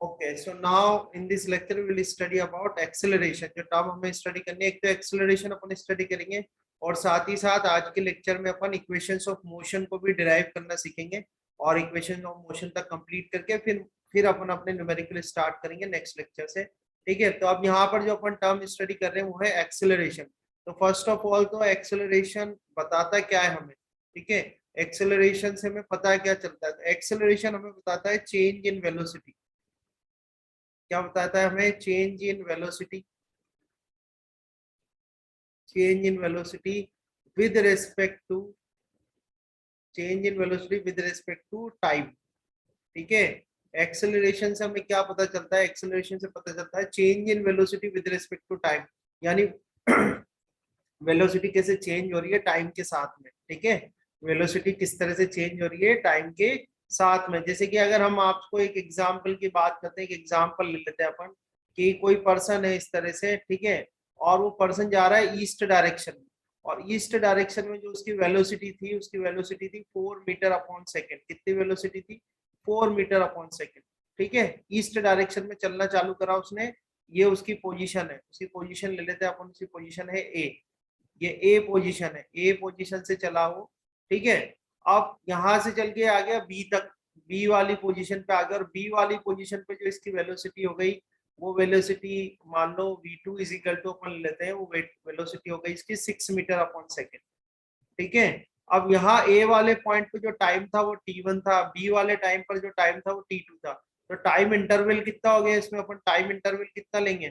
Okay, so now in this lecture we will study about acceleration. जो term हमें study करनी है, एक तो एक्सेलरेशन अपन स्टडी करेंगे और साथ ही साथ आज के लेक्चर में अपन इक्वेशंस ऑफ मोशन को भी डिराइव करना सीखेंगे और इक्वेशन ऑफ मोशन तक कंप्लीट करके फिर अपन अपने न्यूमेरिकल स्टार्ट करेंगे नेक्स्ट लेक्चर से। ठीक है, तो अब यहाँ पर जो अपन टर्म स्टडी कर रहे हैं वो है एक्सेलरेशन। तो फर्स्ट ऑफ ऑल तो एक्सेलरेशन बताता क्या है हमें। ठीक है, एक्सेलरेशन से हमें पता है क्या चलता है। तो एक्सेलरेशन हमें बताता है चेंज इन वेलोसिटी। क्या बताता है हमें? Change in velocity, change in velocity with respect to, change in velocity with respect to time. ठीक है, एक्सेलरेशन से हमें क्या पता चलता है? एक्सेलरेशन से पता चलता है change in velocity with respect to time, यानी वेलोसिटी कैसे चेंज हो रही है टाइम के साथ में। ठीक है, वेलोसिटी किस तरह से चेंज हो रही है टाइम के साथ में। जैसे कि अगर हम आपको एक एग्जांपल की बात करते हैं, एक एग्जांपल ले लेते हैं अपन कि कोई पर्सन है इस तरह से, ठीक है, और वो पर्सन जा रहा है ईस्ट डायरेक्शन में, और ईस्ट डायरेक्शन में जो उसकी वेलोसिटी थी, उसकी वेलोसिटी थी 4 मीटर अपॉन सेकेंड। कितनी वेलोसिटी थी? 4 मीटर अपॉन सेकेंड। ठीक है, ईस्ट डायरेक्शन में चलना चालू करा उसने। ये उसकी पोजीशन है, उसकी पोजीशन ले लेते हैं अपन, उसकी पोजीशन है ए। ये ए पोजीशन है, ए पोजीशन से चला वो। ठीक है, अब यहां से चल के आ गया बी तक, बी वाली पोजीशन पे आ गया, और बी वाली पोजीशन पे जो इसकी वेलोसिटी हो गई, वो वेलोसिटी मान लो v2 इज इक्वल टू, अपन लेते हैं वो वेलोसिटी हो गई इसकी 6 मीटर अपॉन सेकेंड। ठीक है, अब यहाँ ए वाले पॉइंट पे जो टाइम था वो t1 था, बी वाले टाइम पर जो टाइम था वो t2 था। तो टाइम इंटरवल कितना हो गया इसमें? अपन टाइम इंटरवल कितना लेंगे?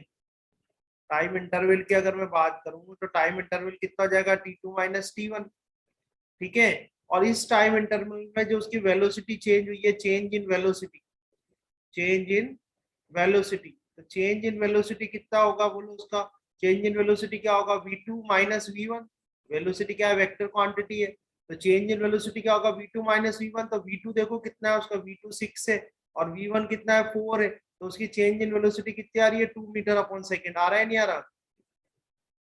टाइम इंटरवल की अगर मैं बात करूं तो टाइम इंटरवल कितना हो जाएगा? t2 minus t1। ठीक है, और इस टाइम इंटरवल में जो उसकी वेलोसिटी चेंज हुई है, change in velocity, change in velocity, तो चेंज इन वेलोसिटी कितना होगा बोलो उसका? चेंज इन वेलोसिटी क्या होगा? v2 minus v1। वेलोसिटी क्या है? वेक्टर क्वांटिटी है। तो चेंज इन वेलोसिटी क्या होगा? v2 minus v1। तो v2 देखो कितना है उसका, v2 6 है और v1 कितना है? 4 है। तो उसकी चेंज इन वेलोसिटी कितनी आ रही है? 2 मीटर अपॉन सेकेंड। आ रहा है नहीं आ रहा?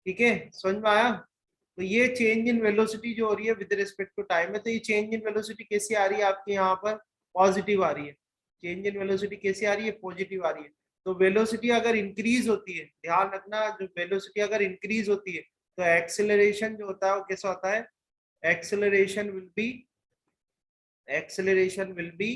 ठीक है, समझ में आया? तो ये चेंज इन वेलोसिटी जो हो रही है विद रिस्पेक्ट टू टाइम है, तो ये चेंज इन वेलोसिटी कैसी आ रही है आपके यहाँ पर? पॉजिटिव आ रही है। चेंज इन वेलोसिटी कैसी आ रही है? पॉजिटिव आ रही है। तो वेलोसिटी अगर इंक्रीज होती है, ध्यान रखना, जो वेलोसिटी अगर इंक्रीज होती है तो एक्सेलरेशन जो होता है वो कैसा होता है? Acceleration will be, acceleration will be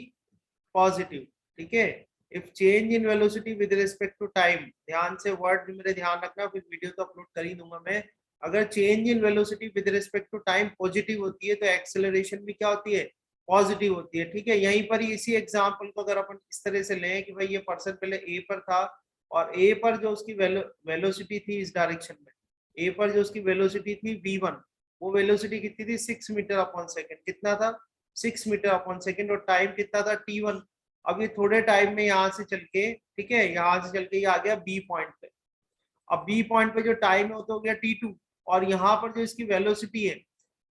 positive. ठीक है, if change in velocity with respect to time, ध्यान से वर्ड मेरे ध्यान रखना, फिर वीडियो तो अपलोड कर ही दूंगा मैं। अगर change in velocity with respect to time positive होती है तो एक्सेलरेशन भी क्या होती है? पॉजिटिव होती है। ठीक है, यहीं पर ही इसी एग्जांपल को अगर अपन इस तरह से लें कि भाई ये पर्सन पहले ए पर था, और ए पर जो उसकी वेलोसिटी थी इस डायरेक्शन में, ए पर जो उसकी वेलोसिटी थी v1, वो वेलोसिटी कितनी थी? 6 मीटर अपॉन सेकेंड। कितना था? 6 मीटर अपॉन सेकेंड। और टाइम कितना था? t1। अब ये थोड़े टाइम में यहाँ से चल के, ठीक है, यहाँ से चल के ये आ गया बी पॉइंट पे। अब बी पॉइंट पे जो टाइम है वो तो हो गया t2, और यहाँ पर जो इसकी वेलोसिटी है,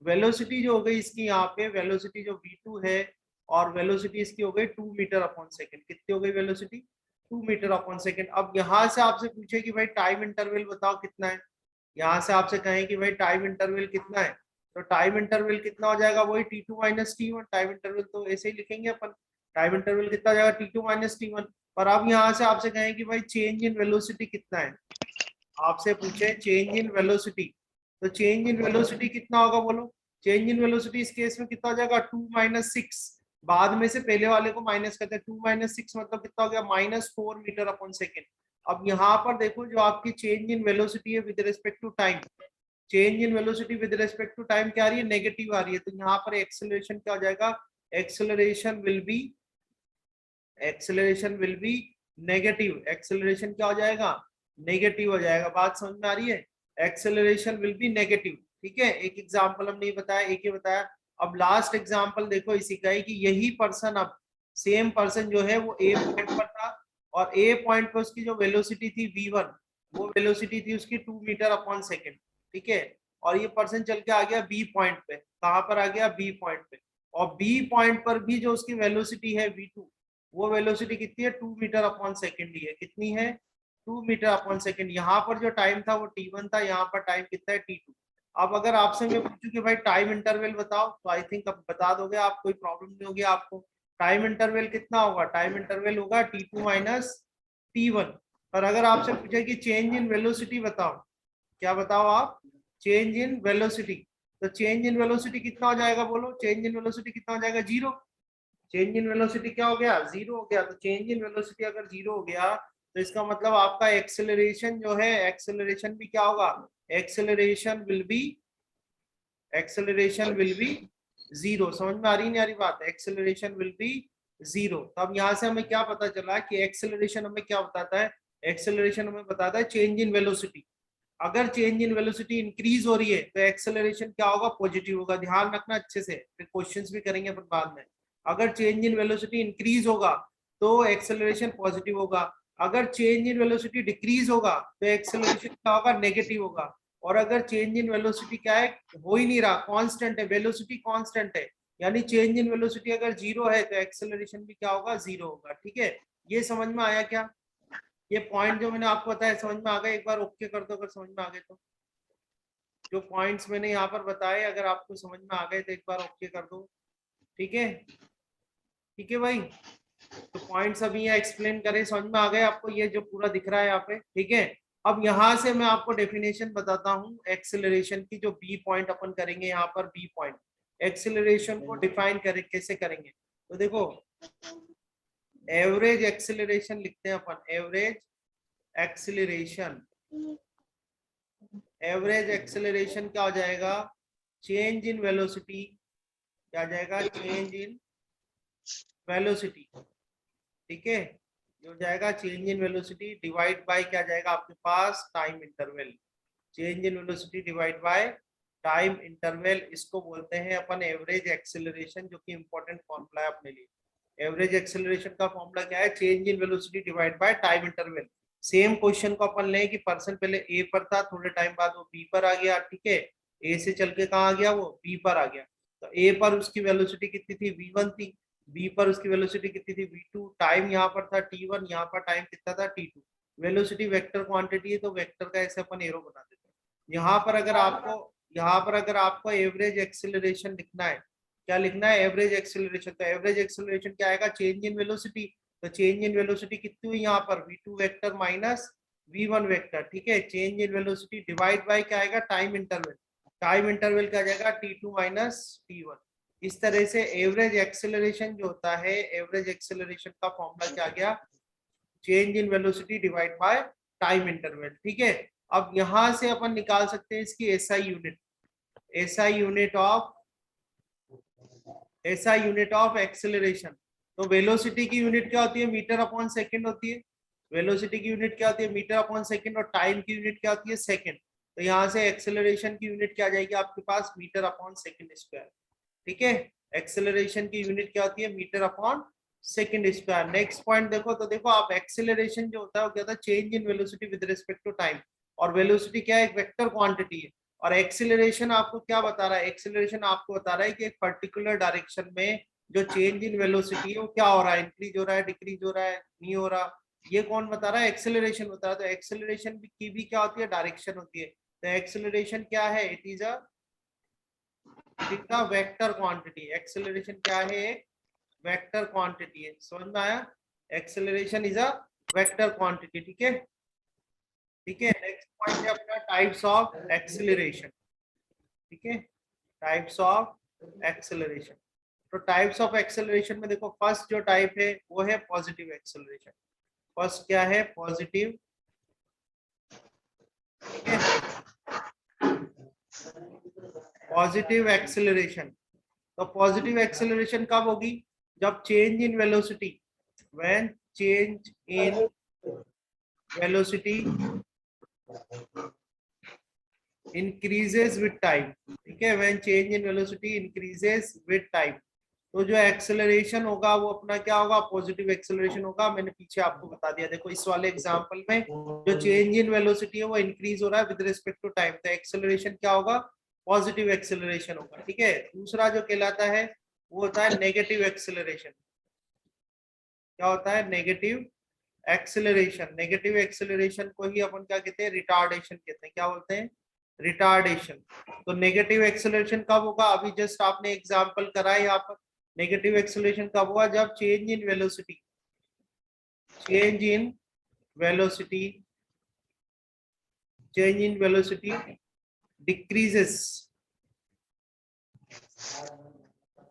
वेलोसिटी जो हो गई इसकी यहाँ पे, वेलोसिटी जो v2 है, और वेलोसिटी इसकी हो गई 2 मीटर अपॉन सेकेंड। कितनी हो गई वेलोसिटी? 2 metre upon second. अब यहाँ से आपसे पूछे कि भाई टाइम इंटरवल बताओ कितना है, यहाँ से आपसे कहें कि भाई टाइम इंटरवल कितना है, तो टाइम इंटरवल कितना हो जाएगा? वही t2 minus t1। Time interval तो ऐसे ही लिखेंगे अपन, टाइम इंटरवल कितना हो जाएगा? t2 minus t1। पर अब यहाँ से आपसे कहें कि भाई चेंज इन वेलोसिटी कितना है, आपसे पूछे चेंज इन वेलोसिटी, तो चेंज इन वेलोसिटी कितना होगा बोलो? चेंज इन वेलोसिटी इस केस में कितना हो जाएगा? 2 माइनस 6। बाद में से पहले वाले को माइनस करते हैं, 2 माइनस 6 मतलब कितना हो गया? Minus 4 metre upon second. अब यहाँ पर देखो जो आपकी चेंज इन वेलोसिटी है with respect to time, change in velocity with respect to time क्या आ रही है? नेगेटिव आ रही है। तो यहाँ पर एक्सेलरेशन क्या हो जाएगा? Acceleration will be, acceleration will B negative. Acceleration क्या हो जाएगा? नेगेटिव हो जाएगा। बात समझ में आ रही है? Acceleration will B negative. ठीक है, एक एग्जांपल हमने ये बताया, एक ही बताया। अब लास्ट एग्जांपल देखो इसी का है कि यही पर्सन, अब सेम पर्सन जो है वो ए पॉइंट पर था, और ए पॉइंट पर उसकी जो वेलोसिटी थी v1, वो वेलोसिटी थी उसकी 2 मीटर अपॉन सेकेंड। ठीक है, और ये पर्सन चल के आ गया बी पॉइंट पे। कहां पर आ गया? बी पॉइंट पे। और बी पॉइंट पर भी जो उसकी वेलोसिटी है v2, वो वेलोसिटी कितनी है? 2 मीटर अपॉन सेकेंड ही है। कितनी है? 2 मीटर अपॉन सेकेंड। यहाँ पर जो टाइम था वो t1 था, यहाँ पर टाइम कितना है? t2। अब अगर आपसे मैं पूछूं कि भाई टाइम इंटरवल बताओ, तो आई थिंक अब बता दोगे आप, कोई प्रॉब्लम नहीं होगी आपको। टाइम इंटरवल कितना होगा, टाइम इंटरवल होगा t2 माइनस t1। पर अगर आपसे पूछे कि चेंज इन वेलोसिटी बताओ, क्या बताओ आप, चेंज इन वेलोसिटी, तो चेंज इन वेलोसिटी कितना हो जाएगा, बोलो चेंज इन वेलोसिटी कितना हो जाएगा, जीरो। चेंज इन वेलोसिटी क्या हो गया, जीरो हो गया। तो चेंज इन वेलोसिटी अगर जीरो हो गया तो इसका मतलब आपका एक्सेलरेशन जो है, एक्सेलरेशन भी क्या होगा, acceleration will be, acceleration will B zero. समझ में आ रही नहीं आ रही बात, एक्सेलरेशन विल बी जीरो। तो अब यहाँ से हमें क्या पता चला कि एक्सेलरेशन हमें क्या बताता है, एक्सेलरेशन हमें बताता है चेंज इन वेलोसिटी। अगर चेंज इन वेलोसिटी इंक्रीज हो रही है तो एक्सेलरेशन क्या होगा, पॉजिटिव होगा। ध्यान रखना अच्छे से, फिर क्वेश्चंस भी करेंगे फिर बाद में। अगर चेंज इन वेलोसिटी इंक्रीज होगा तो एक्सेलरेशन पॉजिटिव होगा। अगर चेंज इन वेलोसिटी डिक्रीज होगा तो एक्सेलरेशन क्या होगा, नेगेटिव होगा। और अगर चेंज इन वेलोसिटी क्या है, हो ही नहीं रहा, कांस्टेंट है, वेलोसिटी कांस्टेंट है, यानी चेंज इन वेलोसिटी अगर जीरो है तो एक्सेलरेशन भी क्या होगा, जीरो होगा। ठीक है, ये समझ में आया क्या, ये पॉइंट जो मैंने आपको बताया समझ में आ गए, एक बार ओके कर दो अगर समझ में आ गए तो। जो पॉइंट्स मैंने यहाँ पर बताए अगर आपको समझ में आ गए तो एक बार ओके कर दो। ठीक है, ठीक है भाई, तो पॉइंट्स अभी यहाँ एक्सप्लेन करें, समझ में आ गए आपको, ये जो पूरा दिख रहा है यहाँ पे। ठीक है, अब यहाँ से मैं आपको डेफिनेशन बताता हूँ एक्सेलरेशन की, जो बी पॉइंट अपन करेंगे यहाँ पर, बी पॉइंट एक्सेलरेशन को डिफाइन करें, कैसे करेंगे, तो देखो एवरेज एक्सेलरेशन लिखते हैं अपन, एवरेज एक्सेलरेशन, एवरेज एक्सेलरेशन क्या हो जाएगा, चेंज इन वेलोसिटी, क्या आ जाएगा, चेंज इन वेलोसिटी। ठीक है, ये हो जाएगा change in velocity divide by क्या जाएगा आपके पास, time interval. Change in velocity divide by time interval, इसको बोलते हैं अपन एवरेज एक्सेलरेशन, जो कि इंपॉर्टेंट फॉर्मूला है अपने लिए। एवरेज एक्सेलरेशन का फॉर्मूला क्या है, change in velocity divide by time interval. Same question को अपन लें कि पर्सन पहले ए पर था, थोड़े टाइम बाद वो बी पर आ गया। ठीक है, ए से चल के कहाँ आ गया, वो बी पर आ गया। तो ए पर उसकी वेलोसिटी कितनी थी, v1 थी, बी पर उसकी वेलोसिटी कितनी थी, v2। टाइम यहाँ पर था t1, यहाँ पर टाइम कितना था, t2। वेलोसिटी वेक्टर क्वांटिटी है तो वेक्टर का ऐसे अपन एरो बना देते हैं। यहाँ पर अगर आपको एवरेज एक्सेलरेशन लिखना है, क्या लिखना है, एवरेज एक्सेलरेशन। तो एवरेज एक्सेलरेशन क्या आएगा, चेंज इन वेलोसिटी। तो चेंज इन वेलोसिटी कितनी हुई यहाँ पर, v2 vector minus v1 vector. ठीक है, change in velocity divide by क्या आएगा, टाइम इंटरवल। टाइम इंटरवल क्या जाएगा, t2 माइनस t1। इस तरह से एवरेज एक्सेलरेशन जो होता है, एवरेज एक्सेलरेशन का फॉर्मूला क्या आ गया, change in velocity divide by time interval. ठीक है, अब यहां से अपन निकाल सकते हैं इसकी SI unit, SI unit of, SI unit of acceleration. तो वेलोसिटी की यूनिट क्या होती है, मीटर अपॉन सेकंड होती है। वेलोसिटी की यूनिट क्या होती है, मीटर अपॉन सेकंड, और टाइम की यूनिट क्या होती है, सेकंड। तो यहाँ से एक्सेलरेशन की यूनिट क्या आ जाएगी आपके पास, मीटर अपॉन सेकंड स्क्वायर। ठीक है, एक्सेलरेशन की यूनिट क्या होती है, metre upon second square. Next point देखो, तो देखो आप एक्सेलरेशन जो होता है वो क्या होता है, change in velocity with respect to time. और वेलोसिटी क्या है, एक वेक्टर क्वांटिटी है। और एक्सेलरेशन आपको क्या बता रहा है, एक्सेलरेशन आपको बता रहा है कि एक पर्टिकुलर डायरेक्शन में जो चेंज इन वेलोसिटी है वो क्या हो रहा है, इंक्रीज हो रहा है, डिक्रीज हो रहा है, नहीं हो रहा। ये कौन बता रहा है, एक्सेलरेशन बता रहा है। तो एक्सेलरेशन की भी क्या होती है, डायरेक्शन होती है। तो एक्सेलरेशन क्या है, it is a vector quantity. Acceleration क्या है, एक वेक्टर क्वांटिटी है। समझ में आया, acceleration is a vector quantity. ठीक है, ठीक है। नेक्स्ट पॉइंट है अपना टाइप्स ऑफ एक्सेलरेशन। ठीक है, टाइप्स ऑफ एक्सेलरेशन। तो टाइप्स ऑफ एक्सेलरेशन में देखो, फर्स्ट जो टाइप है वो है पॉजिटिव एक्सेलरेशन। फर्स्ट क्या है, पॉजिटिव। ठीक है, पॉजिटिव एक्सेलरेशन। तो पॉजिटिव एक्सेलरेशन कब होगी, जब change in velocity, when change in velocity increases with time। ठीक है, when change in velocity increases with time, तो जो एक्सेलरेशन होगा वो अपना क्या होगा, पॉजिटिव एक्सेलरेशन होगा। मैंने पीछे आपको बता दिया, देखो इस वाले एग्जांपल में जो चेंज इन वेलोसिटी है वो इंक्रीज हो रहा है विद रिस्पेक्ट टू टाइम, तो एक्सेलरेशन क्या होगा, पॉजिटिव एक्सेलरेशन होगा। ठीक है, दूसरा जो कहलाता है वो होता है नेगेटिव एक्सेलरेशन। क्या होता है, नेगेटिव एक्सेलरेशन। नेगेटिव एक्सेलरेशन को ही अपन क्या कहते हैं, रिटार्डेशन कहते हैं। क्या बोलते हैं, रिटार्डेशन। तो नेगेटिव एक्सेलरेशन कब होगा, अभी जस्ट आपने एग्जांपल करा है यहाँ पर। नेगेटिव एक्सेलरेशन कब हुआ? जब change in velocity, change in velocity, change in velocity decreases,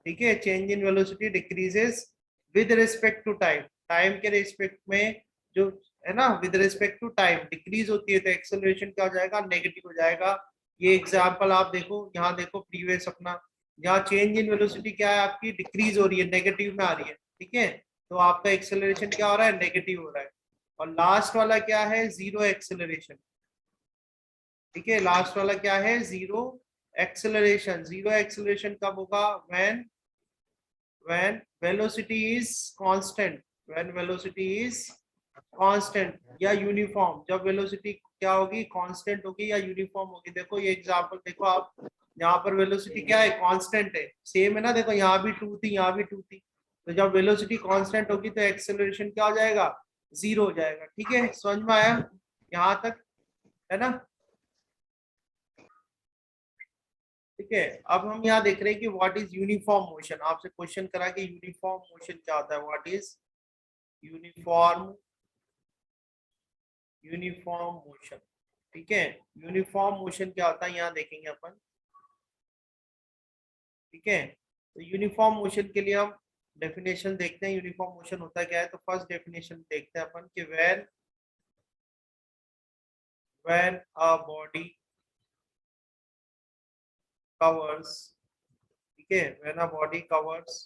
ठीक है, change in velocity decreases with respect to time, time के रिस्पेक्ट में जो है ना, with respect to time decrease होती है, तो एक्सेलरेशन क्या हो जाएगा? नेगेटिव हो जाएगा। ये एग्जांपल आप देखो, यहाँ देखो प्रीवियस अपना, यहाँ चेंज इन वेलोसिटी क्या है आपकी? डिक्रीज हो रही है, नेगेटिव में आ रही है, ठीक है, तो आपका एक्सेलरेशन क्या हो रहा है? नेगेटिव हो रहा है। और लास्ट वाला क्या है? जीरो एक्सेलरेशन, ठीक है, लास्ट वाला क्या है? Zero acceleration. जीरो एक्सेलरेशन कब होगा? when velocity is constant, when velocity is constant या यूनिफॉर्म, जब वेलोसिटी क्या होगी? कांस्टेंट होगी या यूनिफॉर्म होगी। देखो ये एग्जांपल देखो आप, यहाँ पर वेलोसिटी क्या है? कांस्टेंट है, सेम है ना, देखो यहाँ भी 2 थी, यहाँ भी 2 थी, तो जब वेलोसिटी कांस्टेंट होगी तो एक्सेलरेशन क्या हो जाएगा? जीरो हो जाएगा। ठीक है, समझ में आया यहाँ तक, है ना? ठीक है, अब हम यहाँ देख रहे हैं कि व्हाट इज यूनिफॉर्म मोशन। आपसे क्वेश्चन करा कि यूनिफॉर्म मोशन क्या होता है, what is uniform, uniform motion. ठीक है, यूनिफॉर्म मोशन क्या होता है यहाँ देखेंगे अपन। ठीक है, तो यूनिफॉर्म मोशन के लिए हम डेफिनेशन देखते हैं, यूनिफॉर्म मोशन होता क्या है। तो फर्स्ट डेफिनेशन देखते हैं अपन कि when a body covers, ठीक है, when a body covers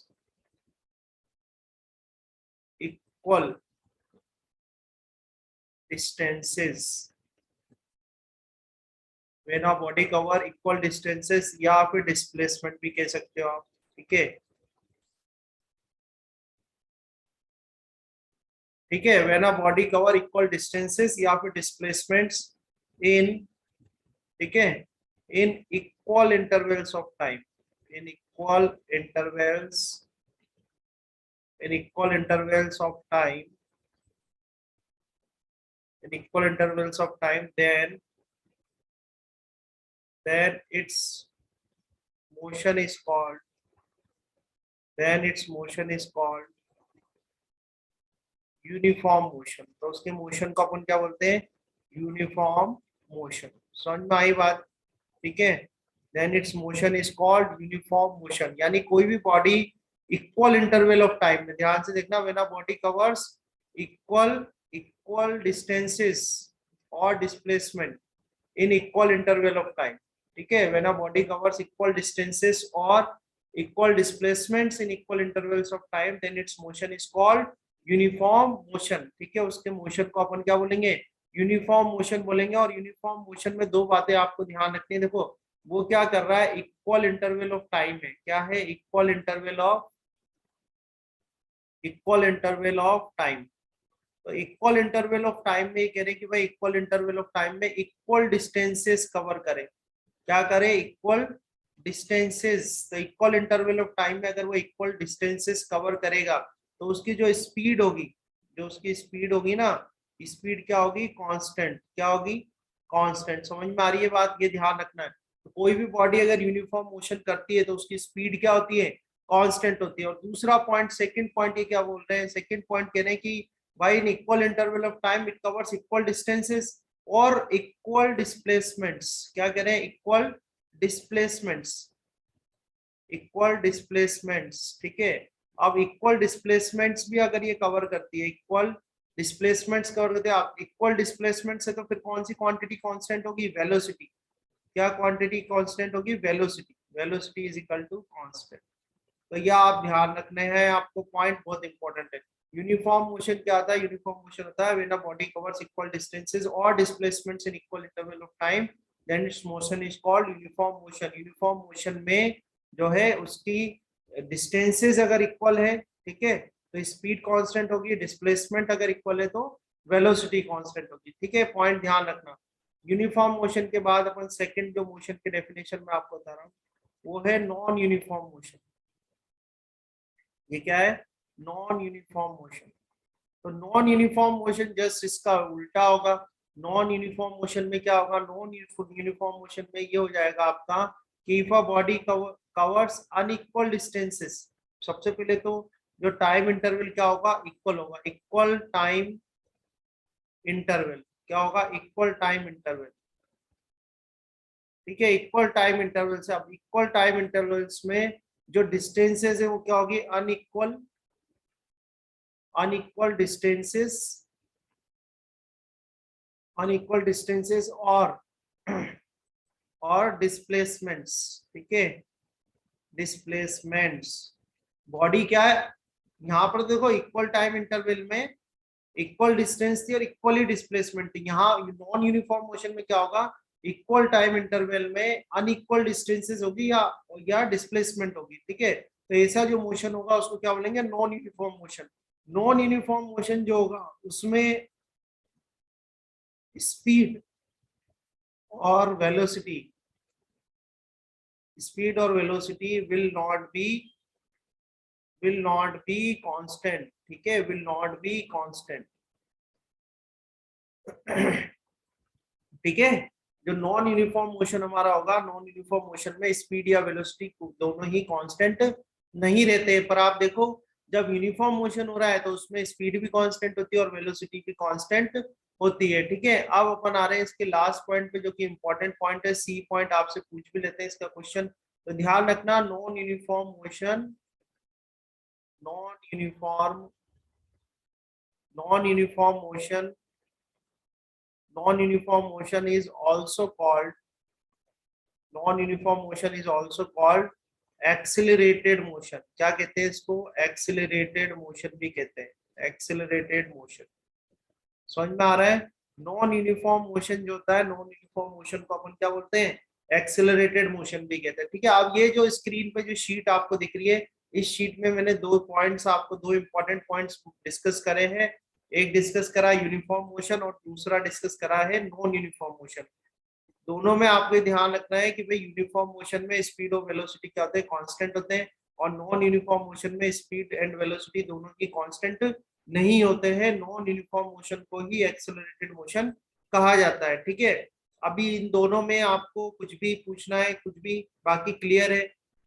equal distances, when a body cover equal distances, या फिर डिस्प्लेसमेंट भी कह सकते हो आप। ठीक है, ठीक है, when a body cover equal distances या फिर displacements in, ठीक है, in equal intervals of time, in equal intervals, in equal intervals of time, in equal intervals of time, then its motion is called, then its motion is called uniform motion. तो उसके motion को अपन क्या बोलते हैं? Uniform motion. समझ में आई बात? ठीक है, then its motion is called uniform motion. यानी कोई भी body equal interval of time में, ध्यान से देखना, when a body covers equal equal distances और displacement in equal interval of time. ठीक है, when a body covers equal distances और equal displacements in equal intervals of time, then its motion is called uniform motion. ठीक है, उसके motion को अपन क्या बोलेंगे? यूनिफॉर्म मोशन बोलेंगे। और यूनिफॉर्म मोशन में दो बातें आपको ध्यान रखनी है। देखो वो क्या कर रहा है? इक्वल इंटरवल ऑफ टाइम है। क्या है? Equal interval of, equal interval of time. तो इक्वल इंटरवल ऑफ टाइम में ये कह रहे हैं कि भाई इक्वल इंटरवल ऑफ टाइम में इक्वल डिस्टेंसेस कवर करे। क्या करे? Equal distances. तो इक्वल इंटरवल ऑफ टाइम में अगर वो इक्वल डिस्टेंसेस कवर करेगा तो उसकी जो स्पीड होगी, जो उसकी स्पीड होगी ना, स्पीड क्या होगी? कांस्टेंट। क्या होगी? कांस्टेंट। समझ में आ रही है बात? ये ध्यान रखना है। तो कोई भी बॉडी अगर यूनिफॉर्म मोशन करती है तो उसकी स्पीड क्या होती है? कांस्टेंट होती है। और दूसरा पॉइंट, सेकंड पॉइंट, ये क्या बोल रहे हैं? सेकंड पॉइंट कह रहे हैं कि भाई इन equal interval of time it covers equal distances और इक्वल डिस्प्लेसमेंट्स। क्या कह रहे हैं? Equal displacements, equal displacements. ठीक है, अब इक्वल डिस्प्लेसमेंट्स भी अगर ये कवर करती है, इक्वल डिस्प्लेसमेंट्स कवर करते हैं आप, इक्वल डिस्प्लेसमेंट से, तो फिर कौन सी क्वांटिटी कांस्टेंट होगी? वेलोसिटी। क्या क्वांटिटी कांस्टेंट होगी? Velocity. Velocity is equal to constant. तो यह आप ध्यान रखने हैं, आपको पॉइंट बहुत इंपॉर्टेंट है। यूनिफॉर्म मोशन क्या होता है? यूनिफॉर्म मोशन होता है when a body covers equal distances और displacements in equal interval of time, then its motion is called uniform motion. Uniform motion में जो है उसकी डिस्टेंसेस अगर इक्वल है, ठीक है, तो स्पीड कांस्टेंट होगी, डिस्प्लेसमेंट अगर इक्वल है तो वेलोसिटी कांस्टेंट होगी। ठीक है, पॉइंट ध्यान रखना। यूनिफॉर्म मोशन के बाद अपन सेकंड जो मोशन के डेफिनेशन में आपको बता रहा हूँ वो है नॉन यूनिफॉर्म मोशन। ये क्या है? Non uniform motion. तो नॉन यूनिफॉर्म मोशन जस्ट इसका उल्टा होगा। नॉन यूनिफॉर्म मोशन में क्या होगा? नॉन यूनिफॉर्म मोशन में ये हो जाएगा आपका कि if a body covers unequal distances, सबसे पहले तो जो टाइम इंटरवल क्या होगा, इक्वल होगा, इक्वल टाइम इंटरवल क्या होगा, इक्वल टाइम इंटरवल। ठीक है, इक्वल टाइम इंटरवल से, अब इक्वल टाइम इंटरवल्स में जो डिस्टेंसेस है वो क्या होगी, unequal, unequal distances, unequal distances और डिस्प्लेसमेंट्स। ठीक है, डिस्प्लेसमेंट्स, बॉडी क्या है यहाँ पर देखो, इक्वल टाइम इंटरवल में इक्वल डिस्टेंस थी और इक्वली डिस्प्लेसमेंट थी। यहाँ नॉन यूनिफॉर्म मोशन में क्या होगा, इक्वल टाइम इंटरवल में अनइक्वल डिस्टेंसेस होगी या डिस्प्लेसमेंट होगी। ठीक है, तो ऐसा जो मोशन होगा उसको क्या बोलेंगे, non uniform motion. Non uniform motion जो होगा उसमें स्पीड और वेलोसिटी, स्पीड और velocity will not be constant. ठीक है, विल नॉट बी कांस्टेंट। ठीक है, जो नॉन यूनिफॉर्म मोशन हमारा होगा, नॉन यूनिफॉर्म मोशन में स्पीड या वेलोसिटी दोनों ही कांस्टेंट नहीं रहते। पर आप देखो जब यूनिफॉर्म मोशन हो रहा है तो उसमें स्पीड भी कांस्टेंट होती है और वेलोसिटी भी कांस्टेंट होती है। ठीक है, अब अपन आ रहे हैं इसके लास्ट पॉइंट पे, जो कि इंपॉर्टेंट पॉइंट है, सी पॉइंट, आपसे पूछ भी लेते हैं इसका क्वेश्चन, तो ध्यान रखना, non uniform motion, non uniform non uniform motion, non-uniform motion is also called, non-uniform motion is also called accelerated motion। क्या कहते हैं इसको, accelerated motion भी कहते हैं, accelerated motion। समझ में आ रहा है, नॉन यूनिफॉर्म मोशन जो होता है, नॉन यूनिफॉर्म मोशन को अपन क्या बोलते हैं, एक्सेलरेटेड मोशन भी कहते हैं। ठीक है, अब ये जो स्क्रीन पे जो शीट आपको दिख रही है, इस शीट में मैंने दो पॉइंट्स आपको, दो इंपॉर्टेंट पॉइंट्स डिस्कस करे हैं। एक डिस्कस करा यूनिफॉर्म मोशन और दूसरा डिस्कस करा है नॉन यूनिफॉर्म मोशन। दोनों में आपको ध्यान रखना है कि भाई यूनिफॉर्म मोशन में स्पीड और वेलोसिटी क्या होते हैं, कांस्टेंट होते हैं, और नॉन यूनिफॉर्म मोशन में स्पीड एंड वेलोसिटी दोनों की कांस्टेंट नहीं होते हैं। नॉन यूनिफॉर्म मोशन को ही एक्सेलरेटेड मोशन कहा जाता है। ठीक है, अभी इन दोनों में आपको कुछ भी पूछना है, कुछ भी, बाकी क्लियर है,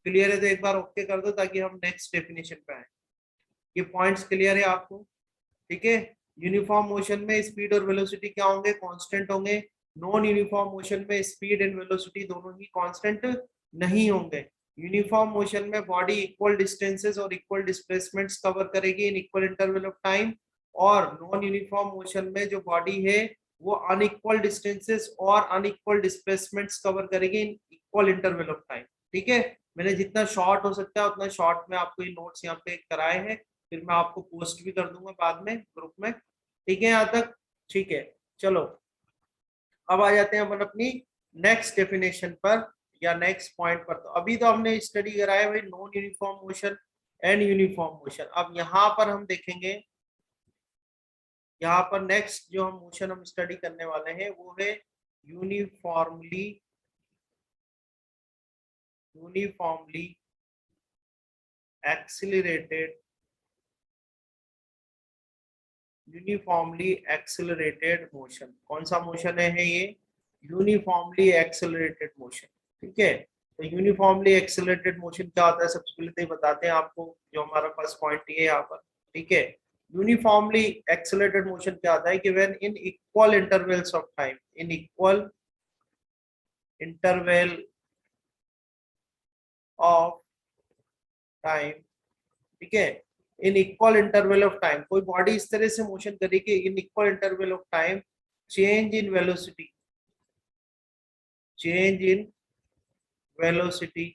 क्लियर है तो एक बार ओके कर दो ताकि हम नेक्स्ट डेफिनेशन पे आए। ये पॉइंट्स क्लियर है आपको? ठीक है, यूनिफॉर्म मोशन में स्पीड और वेलोसिटी क्या होंगे, कांस्टेंट होंगे। नॉन यूनिफॉर्म मोशन में स्पीड एंड वेलोसिटी दोनों ही कांस्टेंट नहीं होंगे। यूनिफॉर्म मोशन में बॉडी इक्वल डिस्टेंसेस और इक्वल डिस्प्लेसमेंट्स कवर करेगी इन इक्वल इंटरवल ऑफ टाइम, और नॉन यूनिफॉर्म मोशन में जो बॉडी है वो अनइक्वल डिस्टेंसेस और अनइक्वल डिस्प्लेसमेंट्स कवर करेगी इन इक्वल इंटरवल ऑफ टाइम। ठीक है, मैंने जितना शॉर्ट हो सकता है उतना शॉर्ट में आपको ये नोट्स यहाँ पे कराए हैं, फिर मैं आपको पोस्ट भी कर दूंगा बाद में ग्रुप में। ठीक है यहाँ तक? ठीक है, चलो अब आ जाते हैं अपन अपनी नेक्स्ट डेफिनेशन पर या नेक्स्ट पॉइंट पर। तो अभी तो हमने स्टडी कराया भाई non uniform motion and uniform motion. अब यहाँ पर हम देखेंगे, यहाँ पर नेक्स्ट जो हम मोशन हम स्टडी करने वाले हैं वो है uniformly accelerated, uniformly accelerated motion. कौन सा मोशन है ये, यूनिफॉर्मली एक्सेलरेटेड मोशन। ठीक है, तो यूनिफॉर्मली एक्सेलरेटेड मोशन क्या होता है, सबसे पहले तो बताते हैं आपको, जो हमारा फर्स्ट पॉइंट ये यहाँ पर। ठीक है, यूनिफॉर्मली एक्सेलरेटेड मोशन क्या होता है कि when in equal intervals of time, in equal interval of time, ठीक है, इन इक्वल इंटरवल ऑफ टाइम, कोई बॉडी इस तरह से मोशन करेगी इन equal interval of time, change in velocity, change in velocity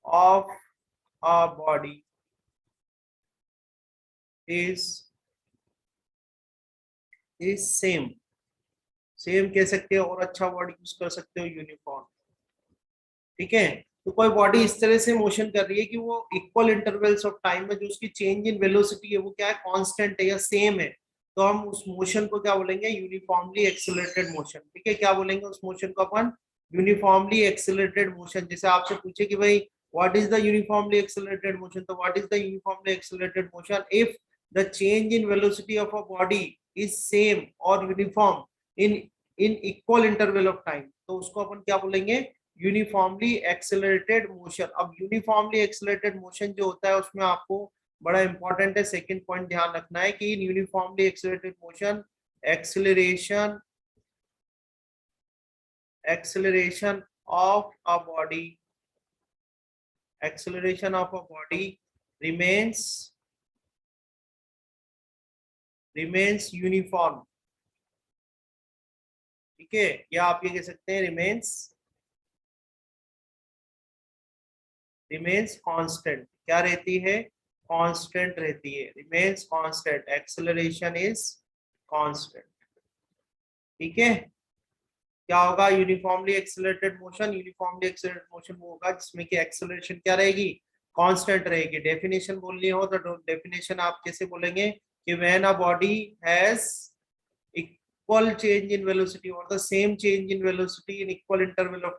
of a body is same, same कह सकते हो और अच्छा वर्ड यूज कर सकते हो, यूनिफॉर्म। ठीक है, तो कोई बॉडी इस तरह से मोशन कर रही है कि वो इक्वल इंटरवल्स ऑफ टाइम में जो उसकी चेंज इन वेलोसिटी है वो क्या है, कांस्टेंट है या सेम है, तो हम उस मोशन को क्या बोलेंगे, यूनिफॉर्मली एक्सेलरेटेड मोशन। ठीक है, क्या बोलेंगे उस मोशन को अपन, यूनिफॉर्मली एक्सेलरेटेड मोशन। जैसे आपसे पूछे कि भाई what is the uniformly accelerated motion, तो what is the uniformly accelerated motion, if the change in velocity of a body is same और uniform in in equal interval of time, तो उसको अपन क्या बोलेंगे, यूनिफॉर्मली एक्सेलरेटेड मोशन। अब uniformly accelerated motion जो होता है उसमें आपको बड़ा इंपॉर्टेंट है, सेकंड पॉइंट ध्यान रखना है कि in uniformly accelerated motion acceleration of a body remains uniform. ठीक है, या आप ये कह सकते हैं रिमेन्स कांस्टेंट। क्या रहती है? कांस्टेंट रहती है, remains constant, acceleration is constant. ठीक है, क्या होगा? यूनिफॉर्मली एक्सेलरेटेड मोशन वो होगा जिसमें कि एक्सेलरेशन क्या रहेगी? कांस्टेंट रहेगी। डेफिनेशन बोलनी हो तो डेफिनेशन आप कैसे बोलेंगे कि when a body has equal change in velocity or the same change in velocity in equal interval of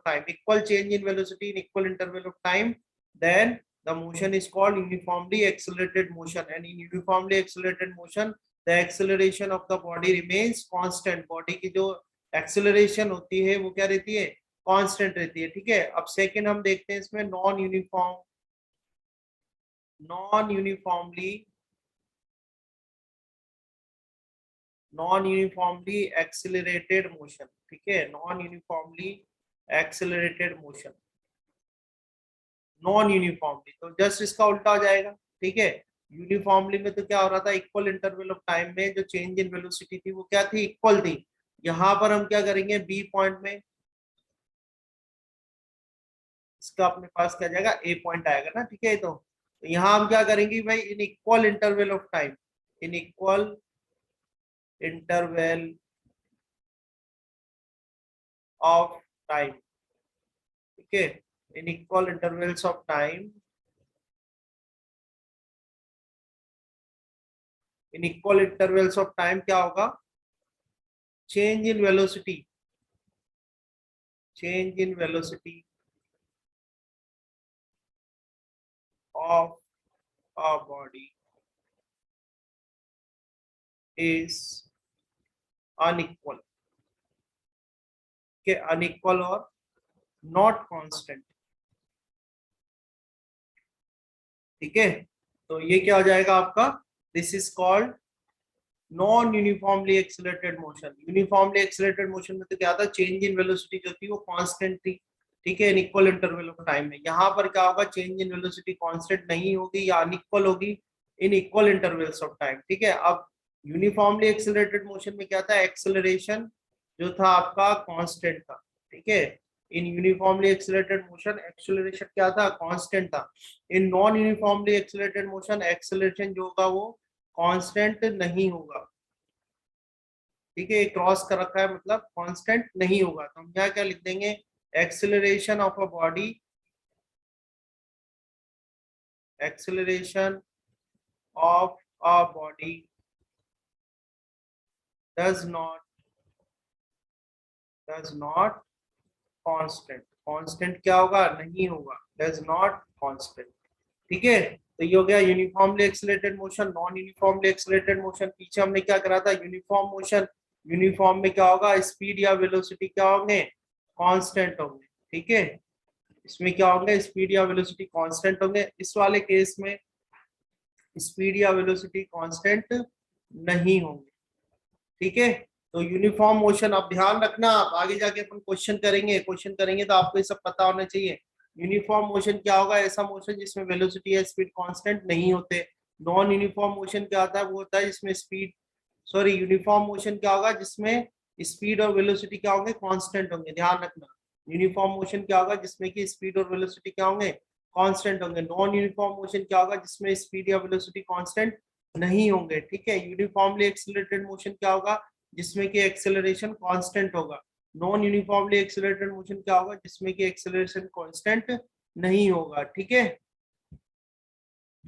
time, then the motion is called uniformly accelerated motion, and in uniformly accelerated motion the acceleration of the body remains constant। Body की जो acceleration होती है वो क्या रहती है? Constant रहती है। ठीक है, अब सेकंड हम देखते हैं इसमें नॉन यूनिफॉर्मली एक्सेलरेटेड मोशन। ठीक है, non uniformly accelerated motion, non uniformly तो जस्ट इसका उल्टा हो जाएगा। ठीक है, यूनिफॉर्मली में तो क्या हो रहा था? इक्वल इंटरवल ऑफ टाइम में जो चेंज इन वेलोसिटी थी वो क्या थी? इक्वल थी। यहां पर हम क्या करेंगे? बी पॉइंट में इसका अपने पास क्या जाएगा? ए पॉइंट आएगा ना। ठीक है, तो यहां हम क्या करेंगे भाई? इन equal interval of time, in equal interval of time. ठीक है, इन equal intervals of time, in equal intervals of time क्या होगा? Change in velocity of a body is unequal। okay, unequal और not constant। ठीक है, तो ये क्या हो जाएगा आपका? This is called non uniformly accelerated motion. Uniformly accelerated motion में तो क्या था? चेंज इन वेलोसिटी जो थी वो कांस्टेंट थी। ठीक है, इन इक्वल इंटरवल ऑफ टाइम में। यहाँ पर क्या होगा? चेंज इन वेलोसिटी कांस्टेंट नहीं होगी या अनइक्वल होगी इन इक्वल इंटरवल्स ऑफ टाइम। ठीक है, अब यूनिफॉर्मली एक्सेलरेटेड मोशन में क्या था? एक्सेलरेशन जो था आपका कांस्टेंट था। ठीक है, इन यूनिफॉर्मली एक्सेलरेटेड मोशन एक्सेलरेशन क्या था? कांस्टेंट था। In non uniformly accelerated motion acceleration जो होगा वो कांस्टेंट नहीं होगा। ठीक है, क्रॉस कर रखा है मतलब कांस्टेंट नहीं होगा। तो हम यहाँ क्या लिख देंगे? Acceleration of a body, acceleration of a body does not constant क्या होगा? नहीं होगा, does not कांस्टेंट। ठीक है, तो ये हो गया uniformly accelerated motion, non uniformly accelerated motion. पीछे हमने क्या करा था? Uniform motion. यूनिफॉर्म में क्या होगा? स्पीड या वेलोसिटी क्या होंगे? कांस्टेंट होंगे। ठीक है, इसमें क्या होंगे? स्पीड या वेलोसिटी कांस्टेंट होंगे। इस वाले केस में स्पीड या वेलोसिटी कांस्टेंट नहीं होंगे। ठीक है, तो यूनिफॉर्म मोशन। अब ध्यान रखना, आप आगे जाके अपन क्वेश्चन करेंगे तो आपको ये सब पता होना चाहिए। यूनिफॉर्म मोशन क्या होगा? ऐसा मोशन जिसमें वेलोसिटी या स्पीड कांस्टेंट नहीं होते। नॉन यूनिफॉर्म मोशन क्या होता है? वो होता है जिसमें यूनिफॉर्म मोशन क्या होगा? जिसमें स्पीड और वेलोसिटी क्या होंगे? कांस्टेंट होंगे। ध्यान रखना, यूनिफॉर्म मोशन क्या होगा? जिसमें कि स्पीड और वेलोसिटी क्या होंगे? कांस्टेंट होंगे। नॉन यूनिफॉर्म मोशन क्या होगा? जिसमें स्पीड या वेलोसिटी कांस्टेंट नहीं होंगे। ठीक है, यूनिफॉर्मली एक्सेलरेटेड मोशन क्या होगा? जिसमें कि एक्सेलरेशन कांस्टेंट होगा। नॉन यूनिफॉर्मली एक्सेलरेटेड मोशन क्या होगा? जिसमें कि एक्सेलरेशन कांस्टेंट नहीं होगा। ठीक है,